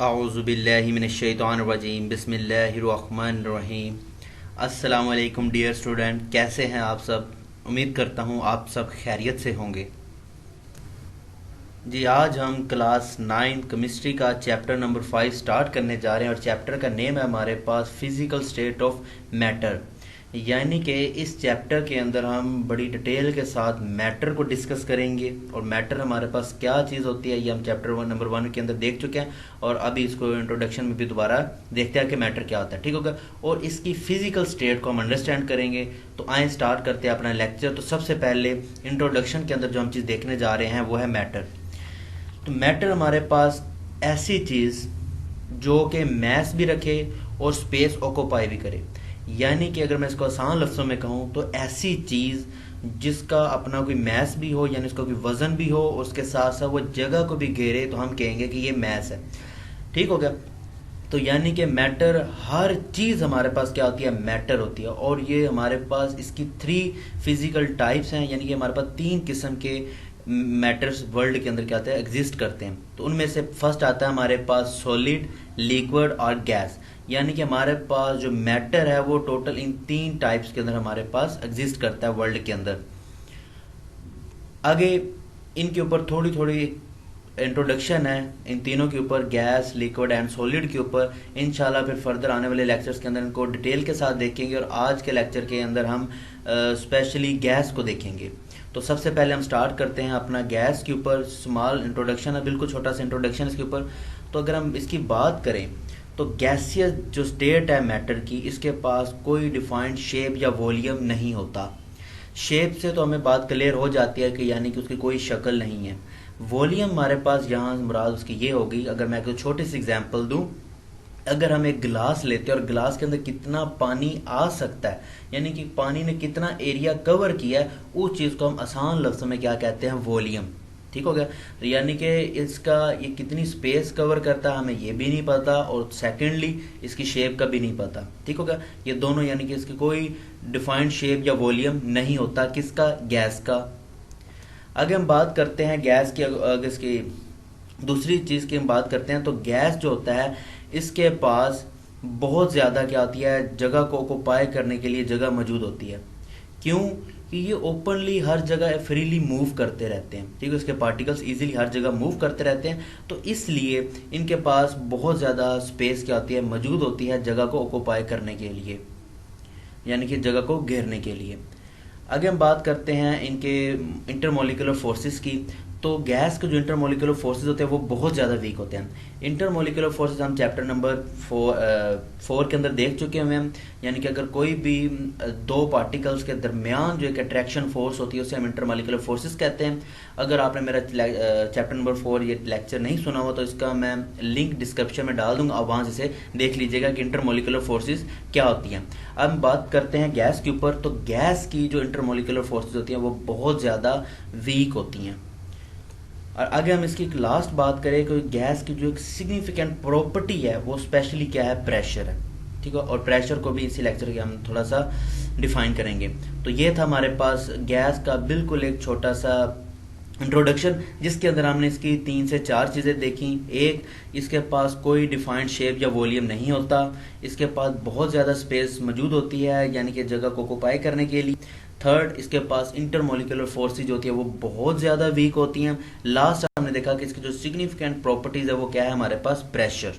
आऊज़ुबिल्लाहिमिनश्शैतानिर्रजीम बिस्मिल्लाहिर्रहमानिर्रहीम। अस्सलाम वालेकुम डियर स्टूडेंट, कैसे हैं आप सब। उम्मीद करता हूँ आप सब खैरियत से होंगे। जी, आज हम क्लास 9 केमिस्ट्री का चैप्टर नंबर 5 स्टार्ट करने जा रहे हैं और चैप्टर का नेम है हमारे पास फिज़िकल स्टेट ऑफ मैटर। यानी कि इस चैप्टर के अंदर हम बड़ी डिटेल के साथ मैटर को डिस्कस करेंगे और मैटर हमारे पास क्या चीज़ होती है ये हम चैप्टर नंबर 1 के अंदर देख चुके हैं और अभी इसको इंट्रोडक्शन में भी दोबारा देखते हैं कि मैटर क्या होता है। ठीक होगा, और इसकी फिजिकल स्टेट को हम अंडरस्टैंड करेंगे। तो आए स्टार्ट करते हैं अपना लेक्चर। तो सबसे पहले इंट्रोडक्शन के अंदर जो हम चीज़ देखने जा रहे हैं वो है मैटर। तो मैटर हमारे पास ऐसी चीज़ जो कि मैस भी रखे और स्पेस ऑक्यूपाई भी करे। यानी कि अगर मैं इसको आसान लफ्ज़ों में कहूँ तो ऐसी चीज़ जिसका अपना कोई मैस भी हो, यानी उसका कोई वज़न भी हो, उसके साथ साथ वो जगह को भी घेरे, तो हम कहेंगे कि ये मैस है। ठीक हो गया। तो यानी कि मैटर, हर चीज़ हमारे पास क्या होती है, मैटर होती है। और ये हमारे पास इसकी 3 फिजिकल टाइप्स हैं, यानी कि हमारे पास 3 किस्म के मैटर्स वर्ल्ड के अंदर क्या होते हैं, एग्जिस्ट करते हैं। तो उनमें से फर्स्ट आता है हमारे पास सॉलिड, लिक्विड और गैस। यानी कि हमारे पास जो मैटर है वो टोटल इन 3 टाइप्स के अंदर हमारे पास एग्जिस्ट करता है वर्ल्ड के अंदर। आगे इनके ऊपर थोड़ी थोड़ी इंट्रोडक्शन है इन तीनों के ऊपर, गैस, लिक्विड एंड सॉलिड के ऊपर। इंशाल्लाह फिर फर्दर आने वाले लेक्चर्स के अंदर इनको डिटेल के साथ देखेंगे और आज के लेक्चर के अंदर हम स्पेशली गैस को देखेंगे। तो सबसे पहले हम स्टार्ट करते हैं अपना गैस के ऊपर। स्मॉल इंट्रोडक्शन है, बिल्कुल छोटा सा इंट्रोडक्शन इसके ऊपर। तो अगर हम इसकी बात करें तो गैसियस जो स्टेट है मैटर की, इसके पास कोई डिफाइंड शेप या वॉल्यूम नहीं होता। शेप से तो हमें बात क्लियर हो जाती है कि यानी कि उसकी कोई शक्ल नहीं है। वॉल्यूम हमारे पास यहाँ मुराद उसकी ये होगी, अगर मैं कोई छोटी सी एग्जांपल दूं, अगर हम एक गिलास लेते हैं और गिलास के अंदर कितना पानी आ सकता है, यानी कि पानी ने कितना एरिया कवर किया है, उस चीज़ को हम आसान लफ्ज़ों में क्या कहते हैं, वॉल्यूम। ठीक हो गया। यानी कि इसका ये कितनी स्पेस कवर करता है हमें ये भी नहीं पता, और सेकेंडली इसकी शेप का भी नहीं पता। ठीक हो गया। ये दोनों यानी कि इसकी कोई डिफाइंड शेप या वॉल्यूम नहीं होता, किसका, गैस का। अगर हम बात करते हैं गैस की, अगर इसकी दूसरी चीज़ की हम बात करते हैं तो गैस जो होता है इसके पास बहुत ज़्यादा क्या होती है, जगह को ऑक्यूपाई करने के लिए जगह मौजूद होती है। क्यों कि ये ओपनली हर जगह फ्रीली मूव करते रहते हैं। ठीक है, इसके पार्टिकल्स इजीली हर जगह मूव करते रहते हैं, तो इसलिए इनके पास बहुत ज़्यादा स्पेस क्या होती है, मौजूद होती है जगह को ऑक्यूपाई करने के लिए, यानी कि जगह को घेरने के लिए। आगे हम बात करते हैं इनके इंटरमोलिकुलर फोर्सेस की। तो गैस के जो इंटरमोलिकुलर फोर्सेस होते हैं वो बहुत ज़्यादा वीक होते हैं। इंटरमोलिकुलर फोर्सेस हम चैप्टर नंबर 4 के अंदर देख चुके हैं हम। यानी कि अगर कोई भी दो पार्टिकल्स के दरमियान जो एक अट्रैक्शन फोर्स होती है उसे हम इंटरमोलिकुलर फोर्सेस कहते हैं। अगर आपने मेरा चैप्टर नंबर 4 ये लेक्चर नहीं सुना हुआ तो इसका मैं लिंक डिस्क्रिप्शन में डाल दूंगा, आप वहाँ से देख लीजिएगा कि इंटरमोलिकुलर फोर्सेस क्या होती हैं। अब हम बात करते हैं गैस के ऊपर। तो गैस की जो इंटरमोलिकुलर फोर्सेस होती हैं वो बहुत ज़्यादा वीक होती हैं। और आगे हम इसकी लास्ट बात करें कि गैस की जो एक सिग्निफिकेंट प्रॉपर्टी है वो स्पेशली क्या है, प्रेशर है। ठीक है, और प्रेशर को भी इसी लेक्चर के हम थोड़ा सा डिफाइन करेंगे। तो ये था हमारे पास गैस का बिल्कुल एक छोटा सा इंट्रोडक्शन, जिसके अंदर हमने इसकी 3 से 4 चीज़ें देखी। एक, इसके पास कोई डिफाइंड शेप या वॉल्यूम नहीं होता। इसके पास बहुत ज़्यादा स्पेस मौजूद होती है, यानी कि जगह को ऑक्यूपाई करने के लिए। थर्ड, इसके पास इंटरमोलिकुलर फोर्सेज होती है वो बहुत ज़्यादा वीक होती हैं। लास्ट हमने देखा कि इसकी जो सिग्निफिकेंट प्रॉपर्टीज है वो क्या है, हमारे पास प्रेशर।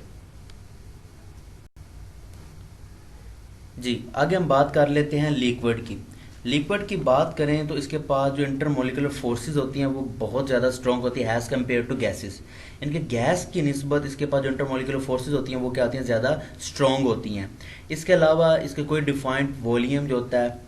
जी, आगे हम बात कर लेते हैं लिक्विड की। लिक्विड की बात करें तो इसके पास जो इंटरमोलिकुलर फोर्सेज होती हैं वो बहुत ज़्यादा स्ट्रॉन्ग होती है एज़ कम्पेयर टू गैसेस। इनके गैस की निस्बत इसके पास जो इंटरमोलिकुलर फोर्सेज होती हैं वो क्या होती हैं, ज़्यादा स्ट्रॉन्ग होती हैं। इसके अलावा इसके कोई डिफाइंड वॉल्यूम जो होता है,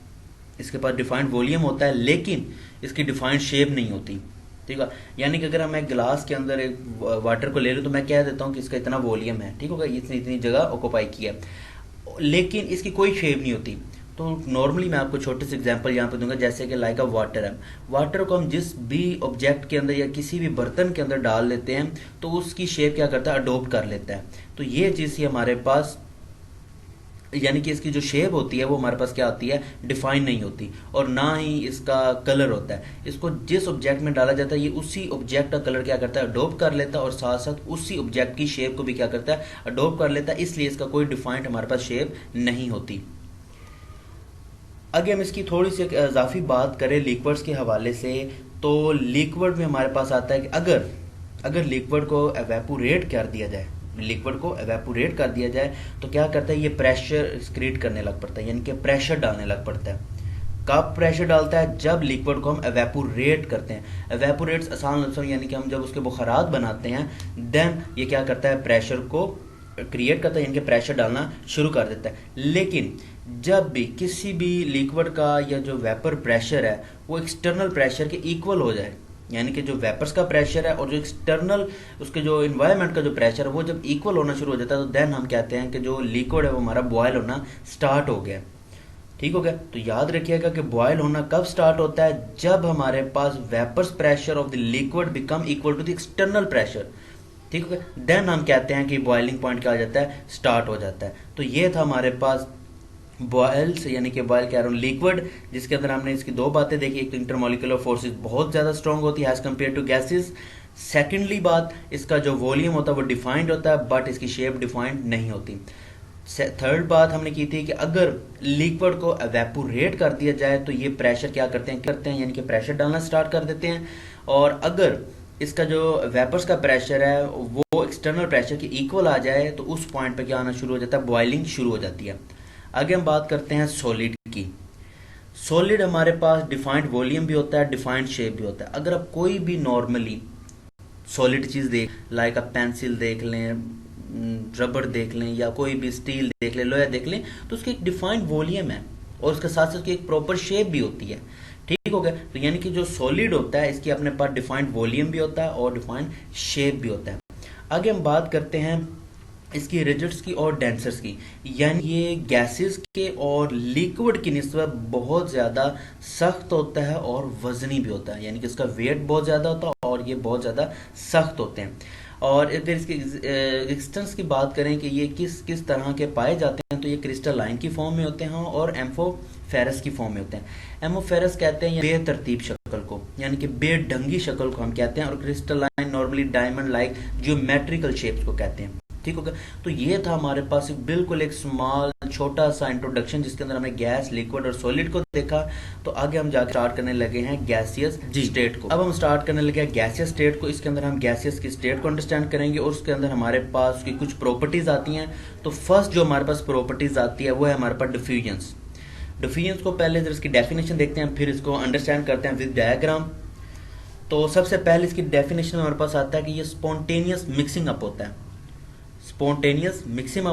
इसके पास डिफाइंड वॉल्यूम होता है लेकिन इसकी डिफाइंड शेप नहीं होती। ठीक है, यानी कि अगर हम एक गिलास के अंदर एक वाटर को ले लूँ तो मैं कह देता हूँ कि इसका इतना वॉल्यूम है, ठीक होगा, इसने इतनी जगह ऑक्यूपाई किया, लेकिन इसकी कोई शेप नहीं होती। तो नॉर्मली मैं आपको छोटे से एग्जांपल यहाँ पे दूंगा, जैसे कि लाइक अ वाटर है। वाटर को हम जिस भी ऑब्जेक्ट के अंदर या किसी भी बर्तन के अंदर डाल लेते हैं तो उसकी शेप क्या करता है, अडोप्ट कर लेता है। तो ये चीज़ ही हमारे पास यानी कि इसकी जो शेप होती है वो हमारे पास क्या होती है, डिफाइन नहीं होती, और ना ही इसका कलर होता है। इसको जिस ऑब्जेक्ट में डाला जाता है ये उसी ऑब्जेक्ट का कलर क्या करता है, अडोप्ट कर लेता है, और साथ साथ उसी ऑब्जेक्ट की शेप को भी क्या करता है, अडोप्ट कर लेता है, इसलिए इसका कोई डिफाइंड हमारे पास शेप नहीं होती। आगे हम इसकी थोड़ी सी इजाफी बात करें लिक्विड्स के हवाले से, तो लिक्विड में हमारे पास आता है कि अगर लिक्विड को एवेपोरेट कर दिया जाए, लिक्विड को एवेपोरेट कर दिया जाए तो क्या करता है, ये प्रेशर क्रिएट करने लग पड़ता है, यानी कि प्रेशर डालने लग पड़ता है। कब प्रेशर डालता है, जब लिक्विड को हम एवेपोरेट करते हैं। एवेपोरेट्स आसान लफ्ज़ में यानी कि हम जब उसके बुखारात बनाते हैं, देन ये क्या करता है, प्रेशर को क्रिएट करता है, यानी कि प्रेशर डालना शुरू कर देता है। लेकिन जब भी किसी भी लिक्विड का या जो वेपर प्रेशर है वो एक्सटर्नल प्रेशर के इक्वल हो जाए, यानी कि जो वेपर्स का प्रेशर है और जो एक्सटर्नल उसके जो इन्वायरमेंट का जो प्रेशर है वो जब इक्वल होना शुरू हो जाता है, तो देन हम कहते हैं कि जो लिक्विड है वो हमारा बॉयल होना स्टार्ट हो गया। ठीक हो गया। तो याद रखिएगा कि बॉयल होना कब स्टार्ट होता है, जब हमारे पास vapours pressure of the liquid become equal to the external pressure. ठीक हो गया। देन हम कहते हैं कि बॉइलिंग पॉइंट क्या हो जाता है, स्टार्ट हो जाता है। तो ये था हमारे पास बॉयल्स, यानी कि बॉयल कह रहा हूँ लिक्विड, जिसके अंदर हमने इसकी दो बातें देखी। एक तो इंटरमोलिकुलर फोर्सेस बहुत ज़्यादा स्ट्रॉन्ग होती है as compare to gases. Secondly बात, इसका जो वॉल्यूम होता है वो डिफाइंड होता है, बट इसकी शेप डिफाइंड नहीं होती। थर्ड बात हमने की थी कि अगर लिक्विड को एवेपोरेट कर दिया जाए तो ये प्रेशर क्या करते हैं यानी कि प्रेशर डालना स्टार्ट कर देते हैं। और अगर इसका जो वेपर्स का प्रेशर है वो एक्सटर्नल प्रेशर के इक्वल आ जाए तो उस पॉइंट पे क्या आना शुरू हो जाता है, बॉइलिंग शुरू हो जाती है। आगे हम बात करते हैं सॉलिड की। सॉलिड हमारे पास डिफाइंड वॉल्यूम भी होता है, डिफाइंड शेप भी होता है। अगर आप कोई भी नॉर्मली सॉलिड चीज़ देख, लाइक आप पेंसिल देख लें, रबड़ देख लें, या कोई भी स्टील देख लें, लोहा देख लें, तो उसकी एक डिफाइंड वॉल्यूम है और उसके साथ साथ उसकी एक प्रॉपर शेप भी होती है। ठीक हो गया। तो यानी कि जो सॉलिड होता है इसकी अपने पास डिफाइंड वॉल्यूम भी होता है और डिफाइंड शेप भी होता है। आगे हम बात करते हैं इसकी रिजिड्स की और डेंसर्स की, यानी ये गैसेस के और लिक्विड की निस्बत बहुत ज़्यादा सख्त होता है और वजनी भी होता है, यानी कि इसका वेट बहुत ज़्यादा होता है और ये बहुत ज़्यादा सख्त होते हैं। और अगर इसके एक्सटेंस की बात करें कि ये किस किस तरह के पाए जाते हैं, तो ये क्रिस्टलाइन की फॉर्म में होते हैं और एम्फोफेरस की फॉर्म में होते हैं। एम्फोफेरस कहते हैं बेतरतीब शक्ल को, यानी कि बेढंगी शक्ल को हम कहते हैं, और crystalline normally diamond like geometrical shapes को कहते हैं। ठीक होगा। तो ये था हमारे पास बिल्कुल एक स्मॉल छोटा सा इंट्रोडक्शन जिसके अंदर हमने गैस, लिक्विड और सॉलिड को देखा। तो आगे हम जाकर स्टार्ट करने लगे हैं गैसियस स्टेट को। अब हम स्टार्ट करने लगे हैं गैसियस स्टेट को। इसके अंदर हम गैसियस की स्टेट को अंडरस्टैंड करेंगे और उसके अंदर हमारे पास उसकी कुछ प्रॉपर्टीज आती हैं। तो फर्स्ट जो हमारे पास प्रॉपर्टीज आती है वो है हमारे पास डिफ्यूजन्स। डिफ्यूजन्स को पहले जरा इसकी डेफिनेशन देखते हैं, फिर इसको अंडरस्टैंड करते हैं विद डायग्राम। तो सबसे पहले इसकी डेफिनेशन में हमारे पास आता है कि ये स्पॉन्टेनियस मिक्सिंग अप होता है। स्पॉन्टेनियस मिक्सिंग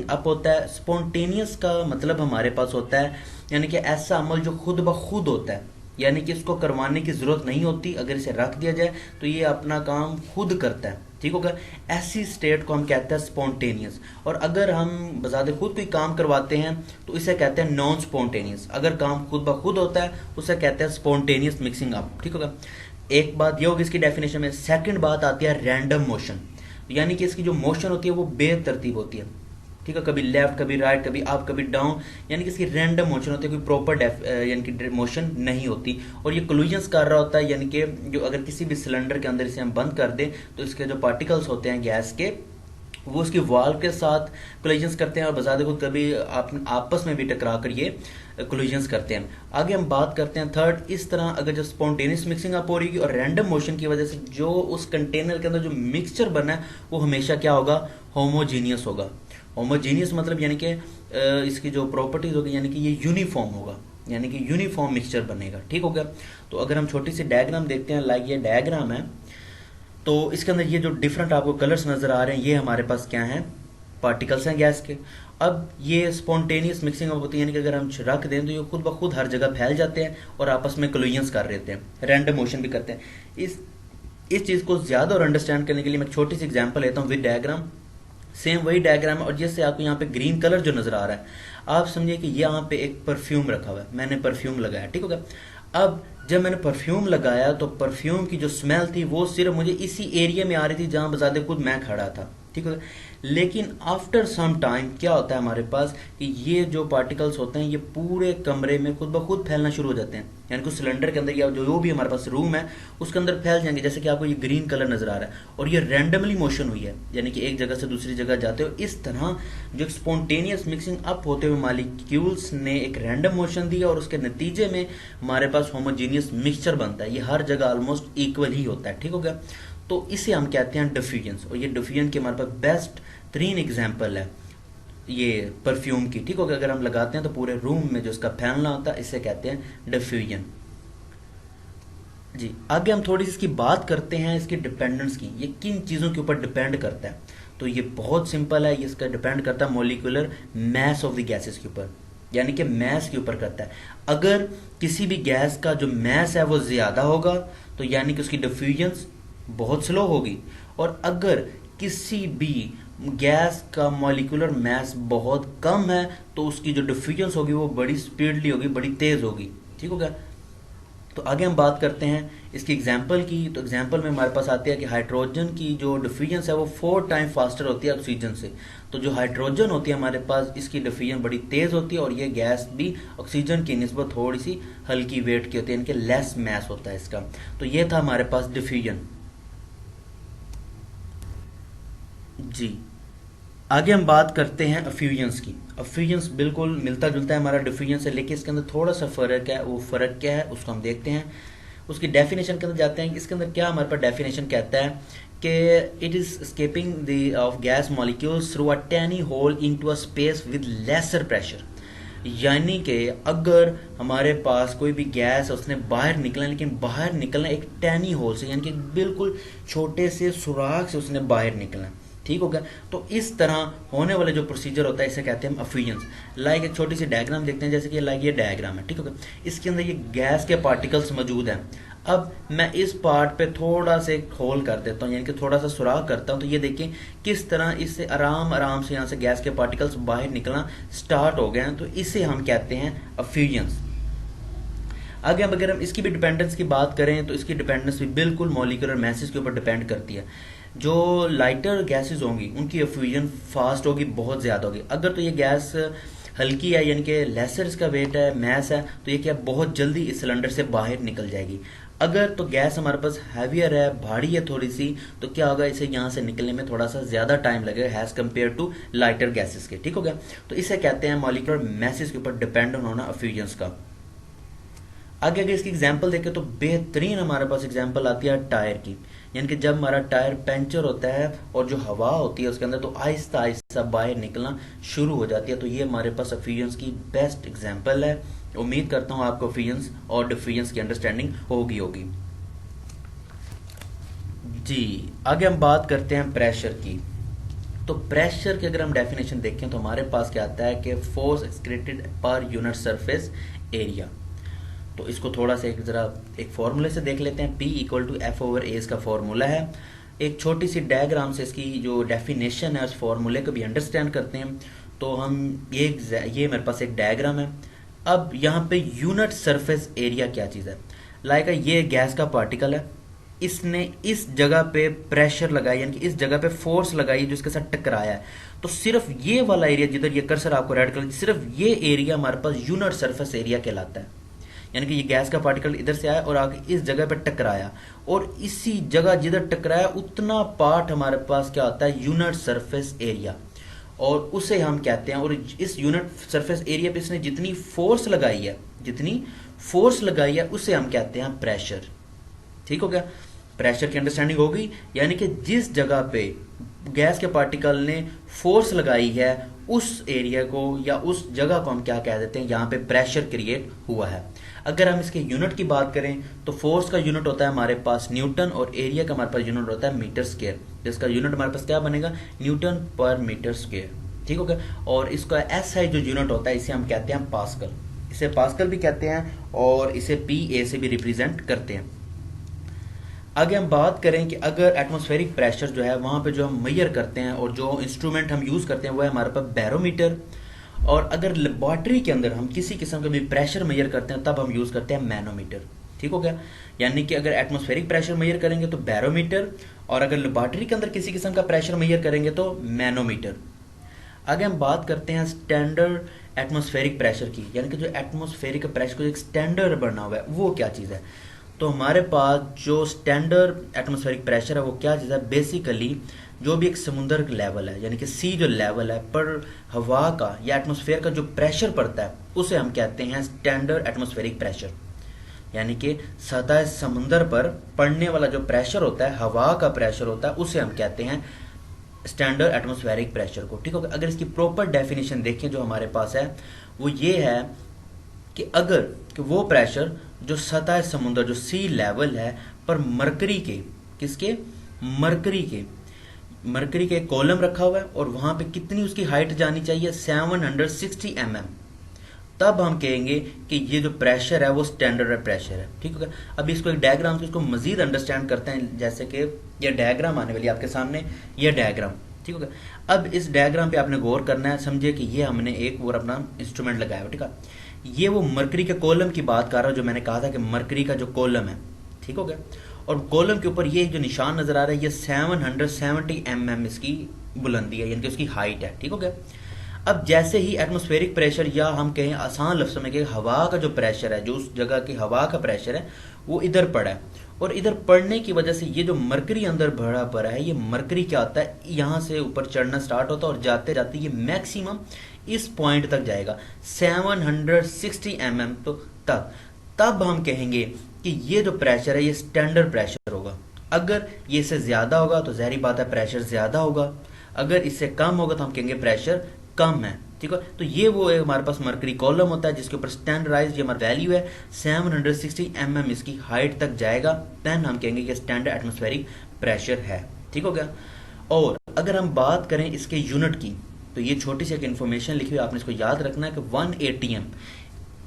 अप होता है। स्पॉन्टेनियस का मतलब हमारे पास होता है यानी कि ऐसा अमल जो खुद ब खुद होता है, यानी कि इसको करवाने की जरूरत नहीं होती। अगर इसे रख दिया जाए तो ये अपना काम खुद करता है। ठीक होगा। ऐसी स्टेट को हम कहते हैं स्पॉन्टेनियस। और अगर हम बजाते खुद कोई काम करवाते हैं तो इसे कहते हैं नॉन स्पॉन्टेनियस। अगर काम खुद ब खुद होता है उसे कहते हैं स्पॉन्टेनियस मिक्सिंग अप। ठीक होगा। एक बात यह होगी इसकी डेफिनेशन में। सेकंड बात आती है रैंडम मोशन, यानी कि इसकी जो मोशन होती है वो बेतरतीब होती है। ठीक है। कभी लेफ्ट, कभी राइट, कभी अप, कभी डाउन, यानी कि इसकी रैंडम मोशन होती है, कोई प्रॉपर यानी कि मोशन नहीं होती। और ये कोलिजन्स कर रहा होता है, यानी कि जो अगर किसी भी सिलेंडर के अंदर इसे हम बंद कर दें तो इसके जो पार्टिकल्स होते हैं गैस के वो उसकी वाल्व के साथ कोलिजन्स करते हैं और बजाते खुद कभी आपस में भी टकरा कर ये कोलिजन्स करते हैं। आगे हम बात करते हैं थर्ड। इस तरह अगर जो स्पॉन्टेनियस मिक्सिंग अप हो रही है और रैंडम मोशन की वजह से जो उस कंटेनर के अंदर जो मिक्सचर बना है वो हमेशा क्या होगा, होमोजीनियस होगा। होमोजीनियस मतलब यानी कि इसकी जो प्रॉपर्टीज होगी यानी कि ये यूनिफॉर्म होगा, यानी कि यूनिफॉर्म मिक्सचर बनेगा। ठीक हो गया। तो अगर हम छोटी सी डायग्राम देखते हैं, लाइक ये डायग्राम है, तो इसके अंदर ये जो डिफरेंट आपको कलर्स नजर आ रहे हैं ये हमारे पास क्या हैं, पार्टिकल्स हैं गैस के। अब ये स्पॉन्टेनियस मिक्सिंग अप होती है, यानी कि अगर हम रख दें तो ये खुद ब खुद हर जगह फैल जाते हैं और आपस में कोलिजन्स कर रहे हैं, रैंडम मोशन भी करते हैं। इस चीज़ को ज़्यादा और अंडरस्टैंड करने के लिए मैं एक छोटी सी एग्जाम्पल लेता हूँ विद डायग्राम। सेम वही डायग्राम है और जैसे आपको यहाँ पे ग्रीन कलर जो नजर आ रहा है, आप समझिए कि यहाँ पे एक परफ्यूम रखा हुआ है, मैंने परफ्यूम लगाया। ठीक होगा। अब जब मैंने परफ्यूम लगाया तो परफ्यूम की जो स्मेल थी वो सिर्फ मुझे इसी एरिया में आ रही थी जहां बजाते खुद मैं खड़ा था। ठीक है। लेकिन आफ्टर सम टाइम क्या होता है हमारे पास कि ये जो पार्टिकल्स होते हैं ये पूरे कमरे में खुद ब खुद फैलना शुरू हो जाते हैं, यानी कि सिलेंडर के अंदर या जो भी हमारे पास रूम है उसके अंदर फैल जाएंगे। जैसे कि आपको ये ग्रीन कलर नजर आ रहा है और ये रैंडमली मोशन हुई है, यानी कि एक जगह से दूसरी जगह जाते हो। इस तरह जो स्पॉन्टेनियस मिक्सिंग अप होते हुए मॉलिक्यूल्स ने एक रैंडम मोशन दिया और उसके नतीजे में हमारे पास होमोजीनियस मिक्सचर बनता है। ये हर जगह ऑलमोस्ट इक्वल ही होता है, ठीक हो गया। तो इसे हम कहते हैं डिफ्यूजन, और ये डिफ्यूजन के हमारे पास बेस्ट 3 एग्जाम्पल है ये परफ्यूम की, ठीक हो गया। अगर हम लगाते हैं तो पूरे रूम में जो इसका फैलना होता है इसे कहते हैं डिफ्यूजन। जी, आगे हम थोड़ी सी इसकी बात करते हैं इसकी डिपेंडेंस की, ये किन चीज़ों के ऊपर डिपेंड करता है। तो ये बहुत सिंपल है, ये इसका डिपेंड करता है molecular mass of the gases के ऊपर, यानी कि मैस के ऊपर करता है। अगर किसी भी गैस का जो मैस है वो ज़्यादा होगा तो यानी कि उसकी डिफ्यूजन बहुत स्लो होगी, और अगर किसी भी गैस का मॉलिक्यूलर मैस बहुत कम है तो उसकी जो डिफ्यूजन होगी वो बड़ी स्पीडली होगी, बड़ी तेज होगी, ठीक हो गया। तो आगे हम बात करते हैं इसकी एग्जांपल की। तो एग्जांपल में हमारे पास आती है कि हाइड्रोजन की जो डिफ्यूजन है वो 4 टाइम फास्टर होती है ऑक्सीजन से। तो जो हाइड्रोजन होती है हमारे पास इसकी डिफ्यूजन बड़ी तेज होती है, और ये गैस भी ऑक्सीजन की निस्बत थोड़ी सी हल्की वेट की होती है, इनके लेस मैस होता है इसका। तो ये था हमारे पास डिफ्यूजन। जी, आगे हम बात करते हैं अफ्यूजन्स की। अफ्यूजन्स बिल्कुल मिलता जुलता है हमारा डिफ्यूजन से, लेकिन इसके अंदर थोड़ा सा फर्क है। वो फर्क क्या है उसको हम देखते हैं। उसकी डेफिनेशन के अंदर जाते हैं। इसके अंदर क्या हमारे पास डेफिनेशन कहता है कि it is escaping the of gas molecules through a tiny hole into a space with lesser pressure। यानी कि अगर हमारे पास कोई भी गैस है उसने बाहर निकलना, लेकिन बाहर निकलना एक टैनी होल से, यानी कि बिल्कुल छोटे से सुराख से उसने बाहर निकलना, ठीक हो गया। तो इस तरह होने वाले जो प्रोसीजर होता है इसे कहते हैं हम अफ्यूजन्स। लाइक एक छोटी सी डायग्राम देखते हैं, जैसे कि लाइक ये डायग्राम है, ठीक हो गया। इसके अंदर ये गैस के पार्टिकल्स मौजूद हैं। अब मैं इस पार्ट पे थोड़ा से होल कर देता हूँ, यानी कि थोड़ा सा सुराख करता हूँ, तो ये देखें किस तरह इससे आराम आराम से यहाँ से गैस के पार्टिकल्स बाहर निकलना स्टार्ट हो गए हैं। तो इसे हम कहते हैं अफ्यूजन्स। आगे अब अगर हम इसकी भी डिपेंडेंस की बात करें तो इसकी डिपेंडेंस भी बिल्कुल मॉलिक्यूलर मैसेज के ऊपर डिपेंड करती है। जो लाइटर गैसेस होंगी उनकी अफ्यूजन फास्ट होगी, बहुत ज़्यादा होगी। अगर तो ये गैस हल्की है, यानी कि लेसर इसका वेट है, मैस है, तो ये क्या बहुत जल्दी इस सिलेंडर से बाहर निकल जाएगी। अगर तो गैस हमारे पास हैवियर है, भारी है थोड़ी सी, तो क्या होगा, इसे यहाँ से निकलने में थोड़ा सा ज़्यादा टाइम लगेगा as compare to lighter gases के, ठीक हो गया। तो इसे कहते हैं मॉलिक्यूलर मैसेज के ऊपर डिपेंड होना अफ्यूजन्स का। आगे अगर इसकी एग्जांपल देखें तो बेहतरीन हमारे पास एग्जांपल आती है टायर की, यानी कि जब हमारा टायर पंचर होता है और जो हवा होती है उसके अंदर तो आहिस्ता आहिस्ता बाहर निकलना शुरू हो जाती है। तो ये हमारे पास अफ्यूजन्स की बेस्ट एग्जांपल है। उम्मीद करता हूँ आपको अफ्यूजन्स और डिफ्यूजन्स की अंडरस्टैंडिंग होगी। जी, आगे हम बात करते हैं प्रेशर की। तो प्रेशर की अगर हम डेफिनेशन देखें तो हमारे पास क्या आता है कि force excreted per unit surface area. तो इसको थोड़ा सा एक फॉर्मूले से देख लेते हैं। P = F/A इसका फॉर्मूला है। एक छोटी सी डायग्राम से इसकी जो डेफिनेशन है उस फॉर्मूले को भी अंडरस्टैंड करते हैं। तो हम ये मेरे पास एक डायग्राम है। अब यहाँ पे यूनिट सरफेस एरिया क्या चीज़ है, लाइक ये गैस का पार्टिकल है, इसने इस जगह पे प्रेशर लगाया, यानी कि इस जगह पे फोर्स लगाई जो इसके साथ टकराया है। तो सिर्फ ये वाला एरिया जिधर ये कर्सर आपको रेड कलर, सिर्फ ये एरिया हमारे पास यूनिट सरफेस एरिया कहलाता है। यानी कि ये गैस का पार्टिकल इधर से आया और आगे इस जगह पे टकराया, और इसी जगह जिधर टकराया उतना पार्ट हमारे पास क्या होता है, यूनिट सरफेस एरिया, और उसे हम कहते हैं। और इस यूनिट सरफेस एरिया पे इसने जितनी फोर्स लगाई है उसे हम कहते हैं प्रेशर, ठीक हो गया। प्रेशर की अंडरस्टैंडिंग होगी, यानी कि जिस जगह पे गैस के पार्टिकल ने फोर्स लगाई है उस एरिया को या उस जगह को हम क्या कह देते हैं, यहाँ पे प्रेशर क्रिएट हुआ है। अगर हम इसके यूनिट की बात करें तो फोर्स का यूनिट होता है हमारे पास न्यूटन, और एरिया का हमारे पास यूनिट होता है मीटर स्क्वायर, जिसका यूनिट हमारे पास क्या बनेगा, न्यूटन पर मीटर स्क्वायर, ठीक हो गया। और इसका SI जो यूनिट होता है इसे हम कहते हैं पास्कल, इसे पास्कल भी कहते हैं और इसे PA से भी रिप्रेजेंट करते हैं। आगे हम बात करें कि अगर एटमॉस्फेरिक प्रेशर जो है वहां पे जो हम मेजर करते हैं और जो इंस्ट्रूमेंट हम यूज करते हैं वो है हमारे पास बैरोमीटर, और अगर लेबोरेटरी के अंदर हम किसी किस्म का भी प्रेशर मेजर करते हैं तब हम यूज करते हैं मैनोमीटर। ठीक हो गया। यानी कि अगर एटमॉस्फेरिक प्रेशर मेजर करेंगे तो बैरोमीटर, और अगर लेबोरेटरी के अंदर किसी किस्म का प्रेशर मेजर करेंगे तो मैनोमीटर। आगे हम बात करते हैं स्टैंडर्ड एटमॉस्फेरिक प्रेशर की, यानी कि जो एटमॉस्फेरिक प्रेशर को एक स्टैंडर्ड बना हुआ है वो क्या चीज़ है। तो हमारे पास जो स्टैंडर्ड एटमॉस्फेरिक प्रेशर है वो क्या चीज़ है, बेसिकली जो भी एक समुद्र का लेवल है, यानी कि सी जो लेवल है पर हवा का या एटमॉस्फेयर का जो प्रेशर पड़ता है उसे हम कहते हैं स्टैंडर्ड एटमॉस्फेरिक प्रेशर। यानी कि सतह समुद्र पर पड़ने वाला जो प्रेशर होता है, हवा का प्रेशर होता है, उसे हम कहते हैं स्टैंडर्ड एटमॉस्फेरिक प्रेशर को। ठीक होगा। अगर इसकी प्रॉपर डेफिनेशन देखें जो हमारे पास है वो ये है कि अगर कि वो प्रेशर जो सतह समुद्र जो सी लेवल है पर मरकरी के किसके मरकरी के कॉलम रखा हुआ है और वहां पे कितनी उसकी हाइट जानी चाहिए 760 mm, तब हम कहेंगे कि ये जो प्रेशर है वो स्टैंडर्ड प्रेशर है। ठीक है। अब इसको एक डायग्राम से इसको मजीद अंडरस्टैंड करते हैं, जैसे कि ये डायग्राम आने वाली है आपके सामने, ये डायग्राम। ठीक है। अब इस डायग्राम पे आपने गौर करना है, समझिए कि ये हमने एक और अपना इंस्ट्रूमेंट लगाया हुआ। ठीक है। ये वो मरकरी के कॉलम की बात कर रहा हूँ जो मैंने कहा था कि मरकरी का जो कॉलम है, ठीक हो गया, और कॉलम के ऊपर ये जो निशान नजर आ रहा है ये 770 mm इसकी बुलंदी है, यानी कि उसकी हाइट है। ठीक हो गया। अब जैसे ही एटमॉस्फेरिक प्रेशर, या हम कहें आसान लफ्ज़ों में कि हवा का जो प्रेशर है, जो उस जगह की हवा का प्रेशर है वो इधर पड़ा है, और इधर पड़ने की वजह से ये जो मरकरी अंदर भरा पड़ा है, ये मरकरी क्या होता है, यहाँ से ऊपर चढ़ना स्टार्ट होता है और जाते जाते ये मैक्सिमम इस पॉइंट तक जाएगा 760 mm। तो तब हम कहेंगे कि ये जो प्रेशर है ये स्टैंडर्ड प्रेशर होगा। अगर ये इससे ज्यादा होगा तो ज़ाहिर बात है प्रेशर ज्यादा होगा, अगर इससे कम होगा तो हम कहेंगे प्रेशर कम है। ठीक है। तो ये वो हमारे पास मरकरी कॉलम होता है जिसके ऊपर स्टैंडर्डाइज ये हमारी वैल्यू है 760 mm इसकी हाइट तक जाएगा, देन हम कहेंगे कि स्टैंडर्ड एटमॉस्फेरिक प्रेशर है। ठीक हो गया। और अगर हम बात करें इसके यूनिट की, तो ये छोटी सी एक इन्फॉर्मेशन लिखी हुई, आपने इसको याद रखना है कि 1 ATM,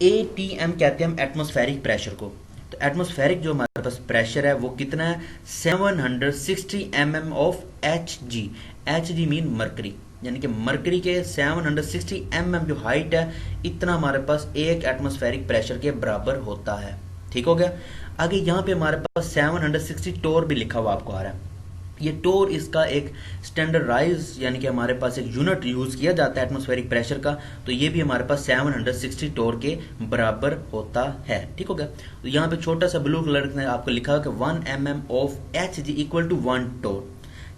ATM कहते हैं हम एटमॉस्फेरिक प्रेशर को। तो एटमॉस्फेरिक जो हमारे पास प्रेशर है वो कितना है 760 mm of Hg। Hg mean mercury, यानी कि मरकरी के 760 mm जो हाइट है इतना हमारे पास एक एटमॉस्फेरिक प्रेशर के बराबर होता है। ठीक हो गया। आगे यहाँ पे हमारे पास 760 टोर भी लिखा हुआ आपको आ रहा है। ये टोर इसका एक स्टैंडर्डाइज, यानी कि हमारे पास एक यूनिट यूज किया जाता है एटमॉस्फेरिक प्रेशर का, तो ये भी हमारे पास 760 टोर के बराबर होता है। ठीक हो गया। तो यहाँ पे छोटा सा ब्लू कलर ने आपको लिखा है कि 1 mm of Hg equal to 1 torr,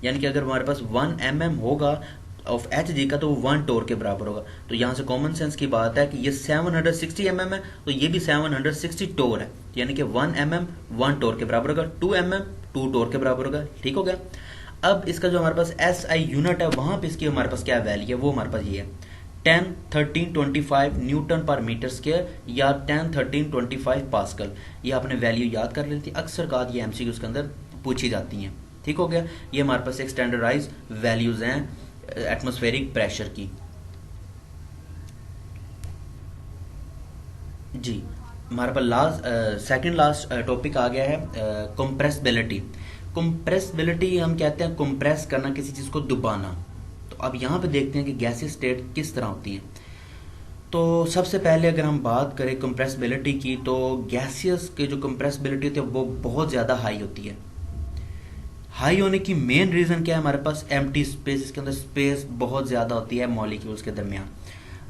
यानी कि अगर हमारे पास 1 mm होगा ऑफ Hg का तो वो 1 टोर के बराबर होगा। तो यहाँ से कॉमन सेंस की बात है कि ये 760 mm है तो ये भी 760 टोर है, यानी कि 1 mm 1 टोर के बराबर होगा, 2 mm 2 टोर के बराबर होगा। ठीक हो गया। अब इसका जो हमारे पास SI यूनिट है वहां पे इसकी हमारे पास क्या वैल्यू है, वो हमारे पास ये है 10 13 25 न्यूटन पर मीटर स्क्वायर या 10 13 25 पास्कल। ये आपने वैल्यू याद कर ली थी, अक्सर का ये MCQ के अंदर पूछी जाती हैं। ठीक हो गया। ये हमारे पास एक स्टैंडर्डाइज वैल्यूज हैं एटमॉस्फेरिक प्रेशर की। जी, हमारे पास सेकंड लास्ट टॉपिक आ गया है कंप्रेसिबिलिटी। कंप्रेसिबिलिटी हम कहते हैं कंप्रेस करना, किसी चीज को दबाना। तो अब यहाँ पे देखते हैं कि गैसीय स्टेट किस तरह होती है। तो सबसे पहले अगर हम बात करें कंप्रेसिबिलिटी की, तो गैसियस की जो कंप्रेसिबिलिटी होती है वो बहुत ज़्यादा हाई होती है। हाई होने की मेन रीज़न क्या है, हमारे पास एम्प्टी स्पेस, इसके अंदर स्पेस बहुत ज़्यादा होती है मॉलिक्यूल्स के दरमियान।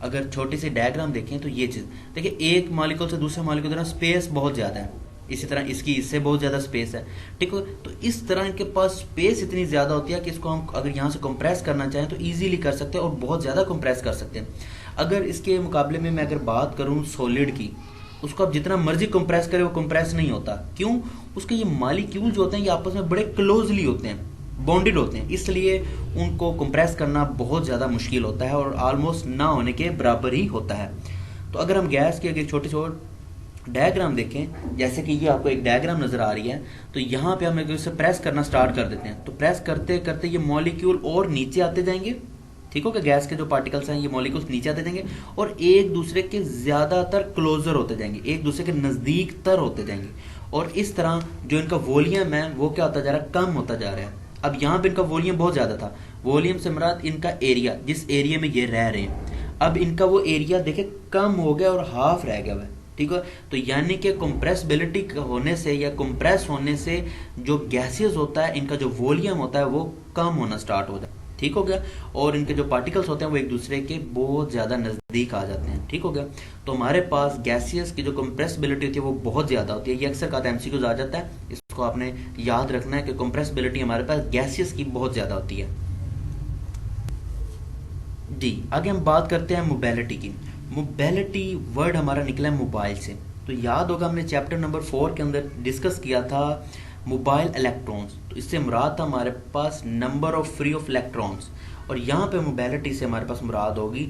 अगर छोटी सी डायग्राम देखें तो ये चीज़ देखिए, एक मॉलिक्यूल से दूसरे मॉलिक्यूल के तरह स्पेस बहुत ज़्यादा है, इसी तरह इसकी इससे बहुत ज़्यादा स्पेस है। ठीक है। तो इस तरह इनके पास स्पेस इतनी ज़्यादा होती है कि इसको हम अगर यहाँ से कंप्रेस करना चाहें तो ईजिली कर सकते हैं और बहुत ज़्यादा कंप्रेस कर सकते हैं। अगर इसके मुकाबले में मैं अगर बात करूँ सॉलिड की, उसको आप जितना मर्जी कंप्रेस करें वो कंप्रेस नहीं होता। क्यों? उसके ये मॉलिक्यूल जो होते हैं ये आपस में बड़े क्लोजली होते हैं, बॉन्डेड होते हैं, इसलिए उनको कंप्रेस करना बहुत ज़्यादा मुश्किल होता है और ऑलमोस्ट ना होने के बराबर ही होता है। तो अगर हम गैस के एक छोटे छोटे डायग्राम देखें, जैसे कि ये आपको एक डायग्राम नजर आ रही है, तो यहाँ पे हम इसे प्रेस करना स्टार्ट कर देते हैं, तो प्रेस करते करते ये मॉलिक्यूल और नीचे आते जाएंगे। ठीक हो गया। गैस के जो पार्टिकल्स हैं ये मॉलिक्यूल्स नीचे आते जाएंगे और एक दूसरे के ज्यादातर क्लोजर होते जाएंगे, एक दूसरे के नजदीक तर होते जाएंगे, और इस तरह जो इनका वॉल्यूम है वो क्या होता जा रहा है, कम होता जा रहा है। अब यहाँ पे इनका वॉल्यूम बहुत ज्यादा था, वॉल्यूम से मुराद इनका एरिया, जिस एरिया में ये रह रहे हैं, अब इनका वो एरिया देखे कम हो गया और हाफ रह गया है। ठीक है। तो यानी कि कंप्रेसिबिलिटी होने से या कंप्रेस होने से जो गैसेस होता है इनका जो वॉल्यूम होता है वो कम होना स्टार्ट हो जाता है, ठीक हो गया। और इनके जो पार्टिकल्स होते हैं वो एक दूसरे के बहुत ज़्यादा नज़दीक आ जाते हैं, ठीक हो गया। तो हमारे पास गैसियस की जो कंप्रेसिबिलिटी होती है वो बहुत ज़्यादा होती है। ये अक्सर कहता है एमसीक्यूज आ जाता है, इसको आपने याद रखना है कि कंप्रेसिबिलिटी हमारे पास गैसियस की बहुत ज़्यादा होती है। जी, आगे हम बात करते हैं मोबिलिटी की। मोबिलिटी वर्ड हमारा निकला है मोबाइल से। तो याद होगा हमने चैप्टर नंबर 4 के अंदर डिस्कस किया था मोबाइल इलेक्ट्रॉन्स। तो इससे मुराद था हमारे पास number of free of electrons, और यहाँ पे मोबिलिटी से हमारे पास मुराद होगी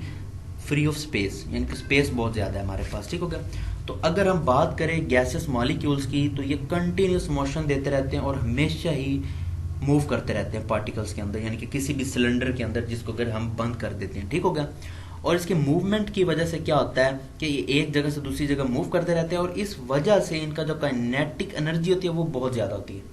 फ्री ऑफ स्पेस, यानी कि स्पेस बहुत ज़्यादा है हमारे पास, ठीक हो गया। तो अगर हम बात करें गैसेस मॉलिक्यूल्स की, तो ये कंटिन्यूस मोशन देते रहते हैं और हमेशा ही मूव करते रहते हैं पार्टिकल्स के अंदर, यानी कि किसी भी सिलेंडर के अंदर जिसको अगर हम बंद कर देते हैं, ठीक हो गया। और इसके मूवमेंट की वजह से क्या होता है कि ये एक जगह से दूसरी जगह मूव करते रहते हैं, और इस वजह से इनका जो काइनेटिक एनर्जी होती है वो बहुत ज़्यादा होती है।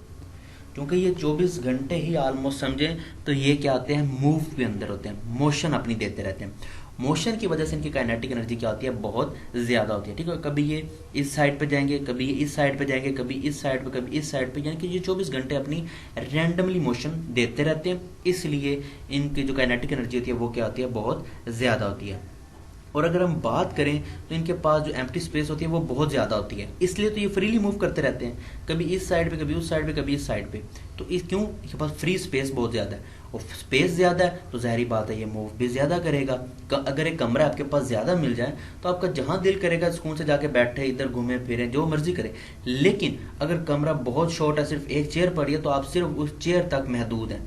क्योंकि ये 24 घंटे ही ऑलमोस्ट समझें तो ये क्या आते हैं, मूव के अंदर होते हैं, मोशन अपनी देते रहते हैं। मोशन की वजह से इनकी काइनेटिक एनर्जी क्या होती है, बहुत ज़्यादा होती है, ठीक है। कभी ये इस साइड पे जाएंगे, कभी ये इस साइड पे जाएंगे, कभी इस साइड पे, कभी इस साइड पे, यानी कि ये 24 घंटे अपनी रैंडमली मोशन देते रहते हैं। इसलिए इनकी जो काइनेटिक एनर्जी होती है वो क्या होती है, बहुत ज़्यादा होती है। और अगर हम बात करें तो इनके पास जो एम्प्टी स्पेस होती है वो बहुत ज़्यादा होती है, इसलिए तो ये फ्रीली मूव करते रहते हैं, कभी इस साइड पे, कभी उस साइड पे, कभी इस साइड पे। तो इस क्यों, इनके पास फ्री स्पेस बहुत ज़्यादा है, और स्पेस ज़्यादा है तो ज़ाहिर बात है ये मूव भी ज़्यादा करेगा। अगर एक कमरा आपके पास ज़्यादा मिल जाए तो आपका जहाँ दिल करेगा सुकून से जाके बैठे, इधर घूमे फिरे, जो मर्जी करे। लेकिन अगर कमरा बहुत शॉर्ट है, सिर्फ एक चेयर पड़ी है, तो आप सिर्फ उस चेयर तक महदूद हैं,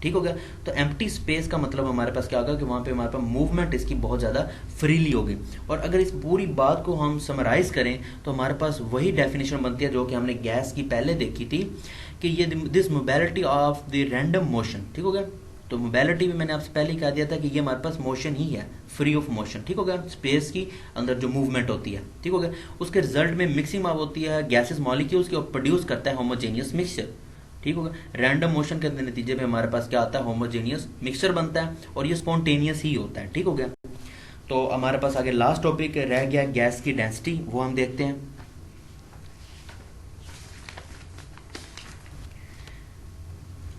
ठीक हो गया। तो एम्प्टी स्पेस का मतलब हमारे पास क्या होगा कि वहां पे हमारे पास मूवमेंट इसकी बहुत ज़्यादा फ्रीली होगी। और अगर इस पूरी बात को हम समराइज करें तो हमारे पास वही डेफिनेशन बनती है जो कि हमने गैस की पहले देखी थी, कि ये this mobility of the random motion, ठीक हो गया। तो मोबिलिटी भी मैंने आपसे पहले ही कह दिया था कि ये हमारे पास मोशन ही है, फ्री ऑफ मोशन, ठीक हो गया। स्पेस की अंदर जो मूवमेंट होती है, ठीक हो गया। उसके रिजल्ट में मिक्सिंग होती है गैसेस मॉलिक्यूल्स की और प्रोड्यूस करता है होमोजेनियस मिक्सचर, ठीक होगा। रैंडम मोशन के नतीजे में हमारे पास क्या आता है, होमोजेनियस मिक्सचर बनता है, और ये स्पॉन्टेनियस ही होता है, ठीक हो गया। तो हमारे पास आगे लास्ट टॉपिक रह गया गैस की डेंसिटी, वो हम देखते हैं।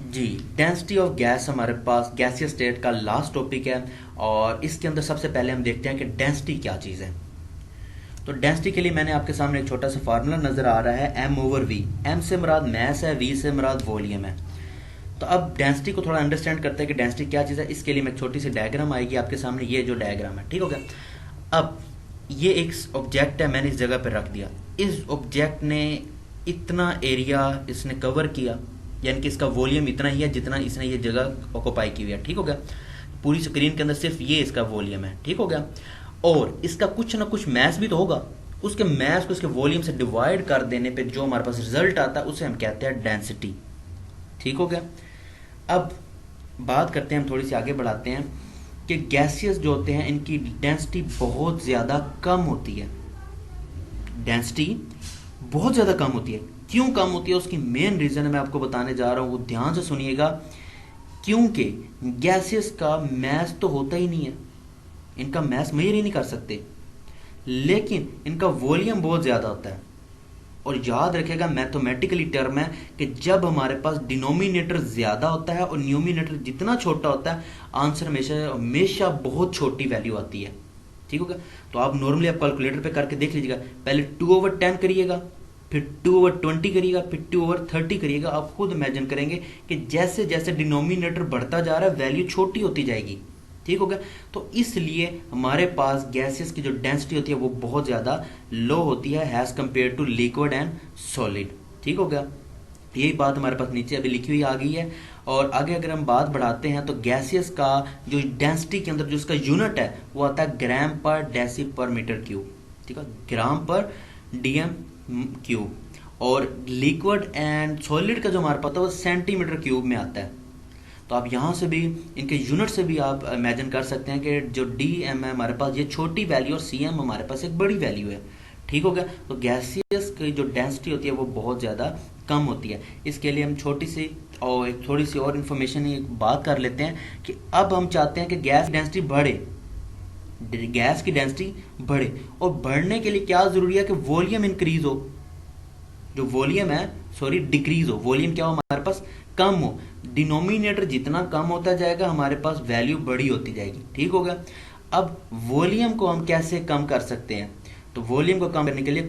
जी, डेंसिटी ऑफ गैस हमारे पास गैसियस स्टेट का लास्ट टॉपिक है, और इसके अंदर सबसे पहले हम देखते हैं कि डेंसिटी क्या चीज़ है। तो डेंसिटी के लिए मैंने आपके सामने एक छोटा सा फार्मूला नजर आ रहा है, m ओवर v। m से मुराद मैस है, v से मुराद वॉल्यूम है। तो अब डेंसिटी को थोड़ा अंडरस्टैंड करते हैं कि डेंसिटी क्या चीज़ है। इसके लिए मैं छोटी सी डायग्राम आएगी आपके सामने, ये जो डायग्राम है, ठीक हो गया। अब ये एक ऑब्जेक्ट है, मैंने इस जगह पर रख दिया। इस ऑब्जेक्ट ने इतना एरिया इसने कवर किया, यानी कि इसका वॉल्यूम इतना ही है जितना इसने ये जगह ऑक्यूपाई की हुई है, ठीक हो गया। पूरी स्क्रीन के अंदर सिर्फ ये इसका वॉल्यूम है, ठीक हो गया। और इसका कुछ ना कुछ मैस भी तो होगा, उसके मैस को इसके वॉल्यूम से डिवाइड कर देने पे जो हमारे पास रिजल्ट आता है उसे हम कहते हैं डेंसिटी, ठीक हो गया। अब बात करते हैं, हम थोड़ी सी आगे बढ़ाते हैं कि गैसियस जो होते हैं इनकी डेंसिटी बहुत ज़्यादा कम होती है। डेंसिटी बहुत ज़्यादा कम होती है। क्यों कम होती है, उसकी मेन रीज़न मैं आपको बताने जा रहा हूँ, वो ध्यान से सुनिएगा। क्योंकि गैसेस का मैस तो होता ही नहीं है, इनका मैस मेजर ही नहीं कर सकते, लेकिन इनका वॉल्यूम बहुत ज़्यादा होता है। और याद रखेगा, मैथमेटिकली टर्म है कि जब हमारे पास डिनोमिनेटर ज़्यादा होता है और न्यूमिनेटर जितना छोटा होता है, आंसर हमेशा हमेशा बहुत छोटी वैल्यू आती है, ठीक होगा। तो आप नॉर्मली आप कैलकुलेटर पे करके देख लीजिएगा, पहले 2/10 करिएगा, फिर 2/20 करिएगा, फिर 2/30 करिएगा। आप खुद इमेजिन करेंगे कि जैसे जैसे डिनोमिनेटर बढ़ता जा रहा है वैल्यू छोटी होती जाएगी, ठीक हो गया। तो इसलिए हमारे पास गैसेस की जो डेंसिटी होती है वो बहुत ज़्यादा लो होती है as compare to liquid and solid, ठीक हो गया। यही बात हमारे पास नीचे अभी लिखी हुई आ गई है। और आगे अगर हम बात बढ़ाते हैं तो गैसेस का जो डेंसिटी के अंदर जो इसका यूनिट है वो आता है ग्राम पर डेसी पर मीटर क्यूब, ठीक है, ग्राम पर डीएम क्यूब। और लिक्विड एंड सॉलिड का जो हमारे पास है वो सेंटीमीटर क्यूब में आता है। तो आप यहाँ से भी इनके यूनिट से भी आप इमेजिन कर सकते हैं कि जो डी एम है हमारे पास ये छोटी वैल्यू और सी एम हमारे पास एक बड़ी वैल्यू है, ठीक हो गया। तो गैसियस की जो डेंसिटी होती है वो बहुत ज़्यादा कम होती है। इसके लिए हम छोटी सी और एक थोड़ी सी और इन्फॉर्मेशन बात कर लेते हैं कि अब हम चाहते हैं कि गैस डेंसिटी बढ़े, गैस की डेंसिटी बढ़े, और बढ़ने के लिए क्या जरूरी है कि वॉल्यूम इंक्रीज हो, जो वॉल्यूम है सॉरी डिक्रीज हो, वॉल्यूम क्या हो हमारे पास कम हो, डिनोमिनेटर जितना कम होता जाएगा हमारे पास वैल्यू बड़ी होती जाएगी। ठीक हो गया। अब वॉल्यूम को हम कैसे कम कर सकते हैं, तो वॉल्यूम को कम करने के लिए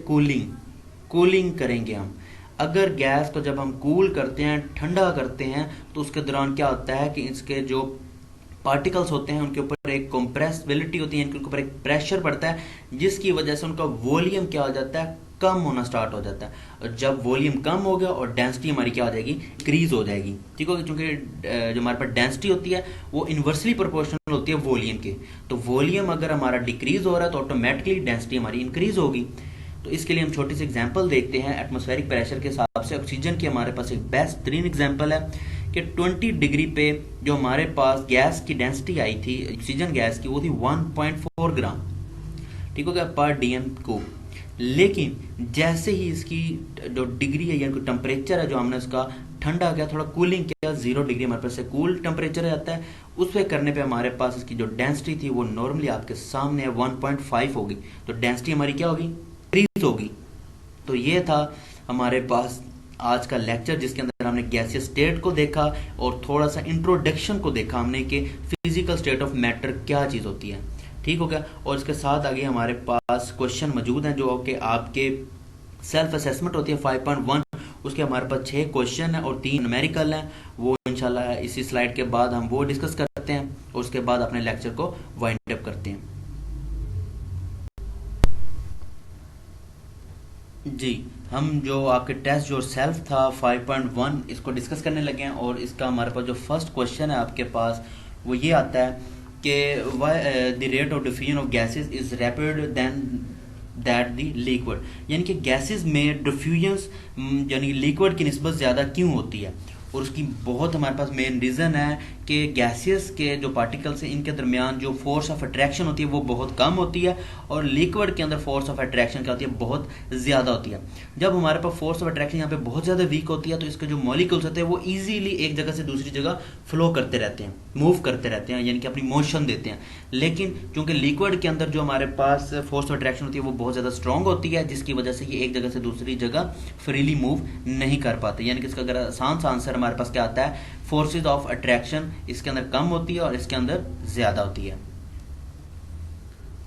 कूलिंग करेंगे हम। अगर गैस को जब हम कूल करते हैं, ठंडा करते हैं, तो उसके दौरान क्या होता है कि इसके जो पार्टिकल्स होते हैं उनके ऊपर एक कंप्रेसिबिलिटी होती है, इनके ऊपर एक प्रेशर पड़ता है, जिसकी वजह से उनका वॉल्यूम क्या हो जाता है, कम होना स्टार्ट हो जाता है। और जब वॉल्यूम कम हो गया और डेंसिटी हमारी क्या हो जाएगी, इंक्रीज हो जाएगी। ठीक होगी, क्योंकि जो हमारे पास डेंसिटी होती है वो इन्वर्सली प्रोपोर्शनल होती है वॉल्यूम के। तो वॉल्यूम अगर हमारा डिक्रीज हो रहा है तो ऑटोमेटिकली डेंसिटी हमारी इंक्रीज होगी। तो इसके लिए हम छोटी सी एग्जांपल देखते हैं। एटमॉस्फेरिक प्रेशर के हिसाब से ऑक्सीजन की हमारे पास एक बेहतरीन एग्जांपल है कि 20 डिग्री पे जो हमारे पास गैस की डेंसिटी आई थी ऑक्सीजन गैस की, वो थी 1.4 ग्राम, ठीक हो गया, पर डीएम को। लेकिन जैसे ही इसकी जो डिग्री है यानी टेम्परेचर है जो हमने उसका ठंडा किया, थोड़ा कूलिंग किया, 0 डिग्री हमारे पास से कूल टेम्परेचर आता है, उस पे करने पे हमारे पास इसकी जो डेंसिटी थी वो नॉर्मली आपके सामने है 1.5 होगी। तो डेंसिटी हमारी क्या होगी, इंक्रीज होगी। तो ये था हमारे पास आज का लेक्चर, जिसके अंदर हमने गैसियस स्टेट को देखा और थोड़ा सा इंट्रोडक्शन को देखा हमने कि फिजिकल स्टेट ऑफ मैटर क्या चीज़ होती है। ठीक हो गया। और इसके साथ आगे हमारे पास क्वेश्चन मौजूद हैं जो कि आपके सेल्फ असेसमेंट होती है 5.1, उसके हमारे पास 6 क्वेश्चन हैं और 3 न्यूमेरिकल हैं। वो इंशाल्लाह इसी स्लाइड के बाद हम वो डिस्कस करते हैं और उसके बाद अपने लेक्चर को वाइंड अप करते हैं। जी, हम जो आपके टेस्ट जो सेल्फ था 5.1 इसको डिस्कस करने लगे हैं। और इसका हमारे पास जो फर्स्ट क्वेश्चन है आपके पास वो ये आता है कि why the rate of diffusion of gases is rapid than that the liquid, यानी कि गैसेस में डिफ्यूजन्स यानी लिक्विड की निस्बत ज़्यादा क्यों होती है। और उसकी बहुत हमारे पास मेन रीज़न है कि गैसेस के जो पार्टिकल्स हैं इनके दरमियान जो फोर्स ऑफ अट्रैक्शन होती है वो बहुत कम होती है, और लिक्विड के अंदर फोर्स ऑफ अट्रैक्शन क्या होती है, बहुत ज़्यादा होती है। जब हमारे पास फोर्स ऑफ अट्रैक्शन यहाँ पे बहुत ज़्यादा वीक होती है तो इसके जो मॉलिक्यूल्स होते हैं वो ईजिली एक जगह से दूसरी जगह फ्लो करते रहते हैं, मूव करते रहते हैं, यानी कि अपनी मोशन देते हैं। लेकिन क्योंकि लिक्विड के अंदर जो हमारे पास फोर्स ऑफ अट्रैक्शन होती है वो बहुत ज़्यादा स्ट्रॉन्ग होती है, जिसकी वजह से ये एक जगह से दूसरी जगह फ्रीली मूव नहीं कर पाते। यानी कि इसका अगर आसान सा आंसर हमारे पास क्या आता है, फोर्सेज ऑफ अट्रैक्शन इसके अंदर कम होती है और इसके अंदर ज्यादा होती है।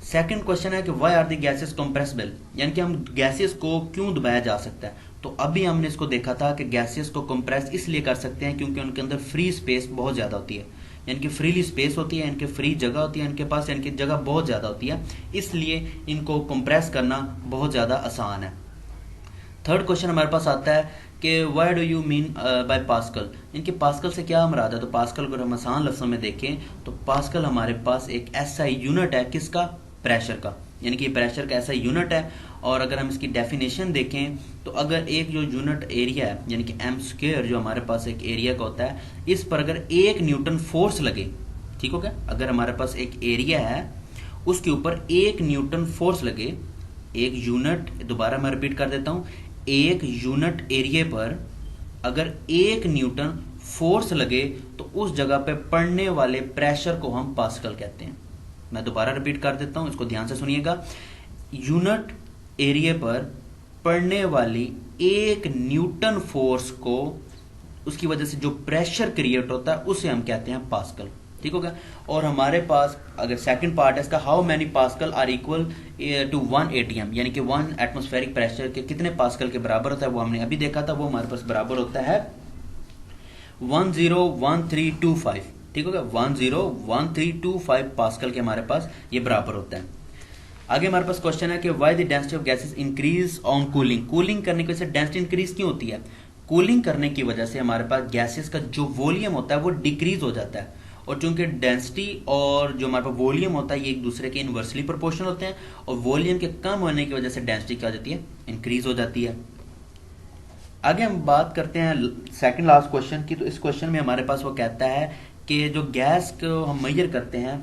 सेकंड क्वेश्चन है कि why are the gases compressible, यानी कि हम गैसेस को क्यों दबाया जा सकता है। तो अभी हमने इसको देखा था कि गैसेस को कंप्रेस इसलिए कर सकते हैं क्योंकि उनके अंदर फ्री स्पेस बहुत ज्यादा होती है, यानी कि फ्रीली स्पेस होती है, इनके फ्री जगह होती है इनके पास, यानी कि जगह बहुत ज्यादा होती है, इसलिए इनको कंप्रेस करना बहुत ज्यादा आसान है। थर्ड क्वेश्चन हमारे पास आता है कि why do you mean by pascal, इनके पास्कल से क्या मुराद है। तो पास्कल अगर हम आसान लफ्जों में देखें तो पास्कल हमारे पास एक ऐसा यूनिट है किसका, प्रेशर का, यानी कि प्रेशर का ऐसा यूनिट है। और अगर हम इसकी डेफिनेशन देखें तो अगर एक जो यूनिट एरिया है यानी कि एम स्क्वायर जो हमारे पास एक एरिया का होता है, इस पर अगर 1 न्यूटन फोर्स लगे, ठीक हो गया, अगर हमारे पास एक एरिया है उसके ऊपर 1 न्यूटन फोर्स लगे, एक यूनिट, दोबारा मैं रिपीट कर देता हूं, एक यूनिट एरिया पर अगर 1 न्यूटन फोर्स लगे तो उस जगह पे पड़ने वाले प्रेशर को हम पास्कल कहते हैं। मैं दोबारा रिपीट कर देता हूं, इसको ध्यान से सुनिएगा। यूनिट एरिया पर पड़ने वाली 1 न्यूटन फोर्स को, उसकी वजह से जो प्रेशर क्रिएट होता है उसे हम कहते हैं पास्कल, ठीक हो गया। और हमारे पास अगर सेकंड पार्ट है इसका, how many pascal are equal to 1 ATM, यानी कि 1 एटमॉस्फेरिक प्रेशर के कितने पास्कल के बराबर होता है, वो हमने अभी देखा था, वो हमारे पास बराबर होता है 101325, ठीक हो गया, 101325 पास्कल के हमारे पास ये बराबर होता है। आगे हमारे पास क्वेश्चन है कि why the density of gases increase on cooling, cooling करने की वजह से डेंसिटी इंक्रीज क्यों होती है। कूलिंग करने की वजह से हमारे पास गैसेस का जो वॉल्यूम होता है वो डिक्रीज हो जाता है, और चूंकि डेंसिटी और जो हमारे पास वॉल्यूम होता है ये एक दूसरे के इनवर्सली प्रोपोर्शनल होते हैं, और वॉल्यूम के कम होने की वजह से डेंसिटी क्या हो जाती है, इंक्रीज हो जाती है। आगे हम बात करते हैं सेकंड लास्ट क्वेश्चन की। तो इस क्वेश्चन में हमारे पास वो कहता है कि जो गैस को हम मेजर करते हैं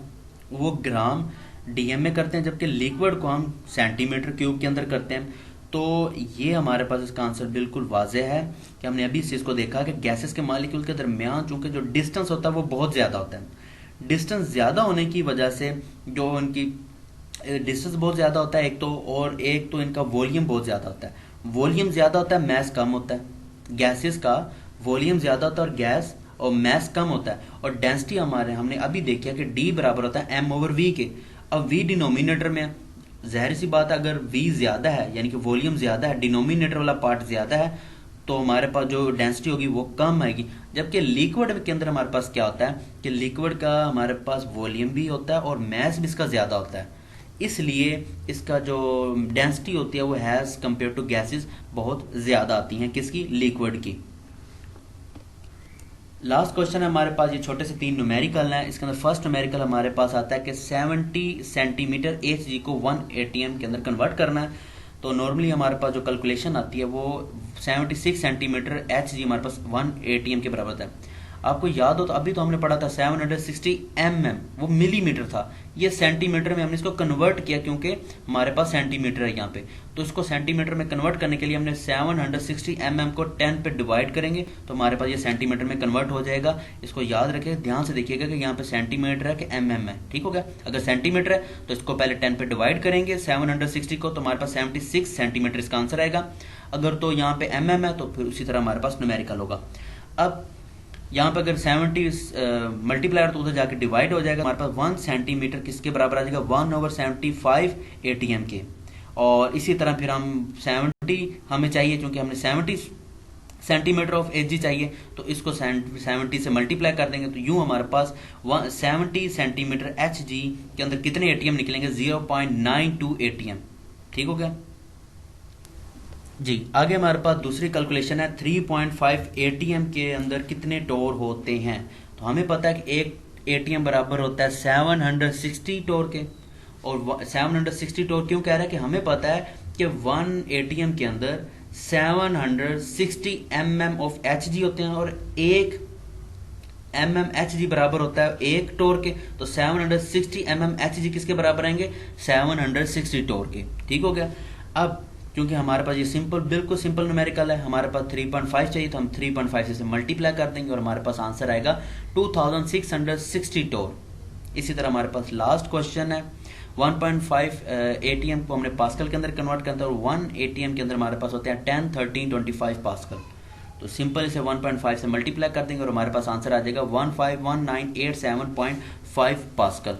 वो ग्राम डीएम में करते हैं, जबकि लिक्विड को हम सेंटीमीटर क्यूब के अंदर करते हैं। तो ये हमारे पास इसका आंसर बिल्कुल वाज़ेह है कि हमने अभी इस चीज़ को देखा कि गैसेस के मॉलिक्यूल के दरमियान चूंकि जो डिस्टेंस होता है वो बहुत ज़्यादा होता है। डिस्टेंस ज़्यादा होने की वजह से जो उनकी डिस्टेंस बहुत ज़्यादा होता है एक तो, और एक तो इनका वॉल्यूम बहुत ज़्यादा होता है। वॉल्यूम ज़्यादा होता है, मैस कम होता है। गैसेस का वॉल्यूम ज़्यादा होता है और गैस और मैस कम होता है। और डेंसिटी हमारे हमने अभी देखा कि डी बराबर होता है एम ओवर वी के। अब वी डिनोमिनेटर में है, जाहिर सी बात है अगर वी ज़्यादा है यानी कि वॉल्यूम ज़्यादा है, डिनोमिनेटर वाला पार्ट ज़्यादा है, तो हमारे पास जो डेंसिटी होगी वो कम आएगी। जबकि लिक्विड के अंदर हमारे पास क्या होता है कि लिक्विड का हमारे पास वॉल्यूम भी होता है और मैस भी इसका ज़्यादा होता है, इसलिए इसका जो डेंसिटी होती है वो हैज़ कंपेयर टू गैसेस बहुत ज़्यादा आती हैं किसकी, लिक्विड की। लास्ट क्वेश्चन है हमारे पास, ये छोटे से 3 न्यूमेरिकल हैं। इसके अंदर फर्स्ट न्यूमेरिकल हमारे पास आता है कि 70 सेंटीमीटर एच जी को 1 एटीएम के अंदर कन्वर्ट करना है। तो नॉर्मली हमारे पास जो कैलकुलेशन आती है वो 76 सेंटीमीटर एच जी हमारे पास 1 एटीएम के बराबर है। आपको याद हो तो अभी तो हमने पढ़ा था 760 mm, वो मिलीमीटर था, ये सेंटीमीटर में हमने इसको कन्वर्ट किया क्योंकि हमारे पास सेंटीमीटर है यहाँ पे। तो इसको सेंटीमीटर में कन्वर्ट करने के लिए हमने 760 mm को 10 पे डिवाइड करेंगे तो हमारे पास ये सेंटीमीटर में कन्वर्ट हो जाएगा। इसको याद रखें, ध्यान से देखिएगा कि यहाँ पे सेंटीमीटर है कि mm है, ठीक हो गया। अगर सेंटीमीटर है तो इसको पहले 10 पे डिवाइड करेंगे 760 को, तो हमारे पास 76 सेंटीमीटर इसका आंसर आएगा। अगर तो यहाँ पे mm है तो फिर उसी तरह हमारे पास न्यूमेरिकल होगा। अब यहाँ पे अगर 70 मल्टीप्लायर तो उधर जाके डिवाइड हो जाएगा, हमारे पास 1 सेंटीमीटर किसके बराबर आ जाएगा, 1/75 एटीएम के। और इसी तरह फिर हम 70 हमें चाहिए क्योंकि हमने 70 सेंटीमीटर ऑफ एच जी चाहिए, तो इसको 70 से मल्टीप्लाई कर देंगे तो यूं हमारे पास 70 सेंटीमीटर एच जी के अंदर कितने एटीएम निकलेंगे, 0.92 एटीएम, ठीक हो गया जी। आगे हमारे पास दूसरी कैलकुलेशन है 3.5 एटीएम के अंदर कितने टोर होते हैं। तो हमें पता है कि एक एटीएम बराबर होता है 760 टोर के। और 760 टोर क्यों कह रहा है कि हमें पता है कि 1 एटीएम के अंदर 760 mm ऑफ एच जी होते हैं और 1 mm एच जी बराबर होता है 1 टोर के। तो 760 mm एच जी किसके बराबर आएंगे, 760 टोर के, ठीक हो गया। अब क्योंकि हमारे पास ये सिंपल, बिल्कुल सिंपल न्यूमेरिकल है, हमारे पास 3.5 चाहिए तो हम 3.5 से मल्टीप्लाई कर देंगे और हमारे पास आंसर आएगा 2660 टोर। इसी तरह हमारे पास लास्ट क्वेश्चन है 1.5 एटीएम को हमने पास्कल के अंदर कन्वर्ट करते हैं और 1 एटीएम के अंदर हमारे पास होते हैं 10, 13, 25 पास्कल। तो सिंपल इसे 1.5 से मल्टीप्लाई कर देंगे और हमारे पास आंसर आ जाएगा 151,987.5 पास्कल।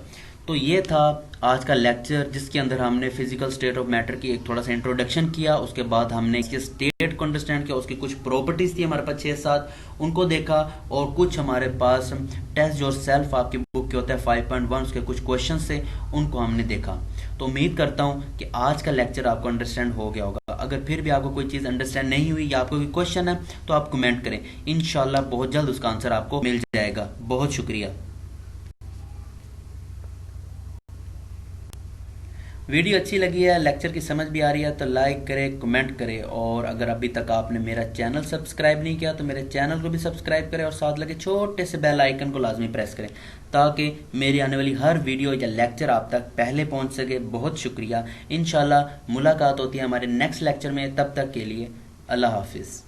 तो ये था आज का लेक्चर जिसके अंदर हमने फिजिकल स्टेट ऑफ मैटर की एक थोड़ा सा इंट्रोडक्शन किया, उसके बाद हमने इसके स्टेट को अंडरस्टैंड किया, उसकी कुछ प्रॉपर्टीज थी हमारे पास 6-7 उनको देखा, और कुछ हमारे पास टेस्ट योर सेल्फ आपकी बुक के होता है 5.1 उसके कुछ क्वेश्चन थे उनको हमने देखा। तो उम्मीद करता हूँ कि आज का लेक्चर आपको अंडरस्टैंड हो गया होगा। अगर फिर भी आपको कोई चीज़ अंडरस्टैंड नहीं हुई या आपको कोई क्वेश्चन है तो आप कमेंट करें, इंशाल्लाह बहुत जल्द उसका आंसर आपको मिल जाएगा। बहुत शुक्रिया। वीडियो अच्छी लगी है, लेक्चर की समझ भी आ रही है तो लाइक करें, कमेंट करें, और अगर अभी तक आपने मेरा चैनल सब्सक्राइब नहीं किया तो मेरे चैनल को भी सब्सक्राइब करें और साथ लगे छोटे से बेल आइकन को लाजमी प्रेस करें ताकि मेरी आने वाली हर वीडियो या लेक्चर आप तक पहले पहुंच सके। बहुत शुक्रिया। इंशाल्लाह मुलाकात होती है हमारे नेक्स्ट लेक्चर में, तब तक के लिए अल्लाह हाफिज़।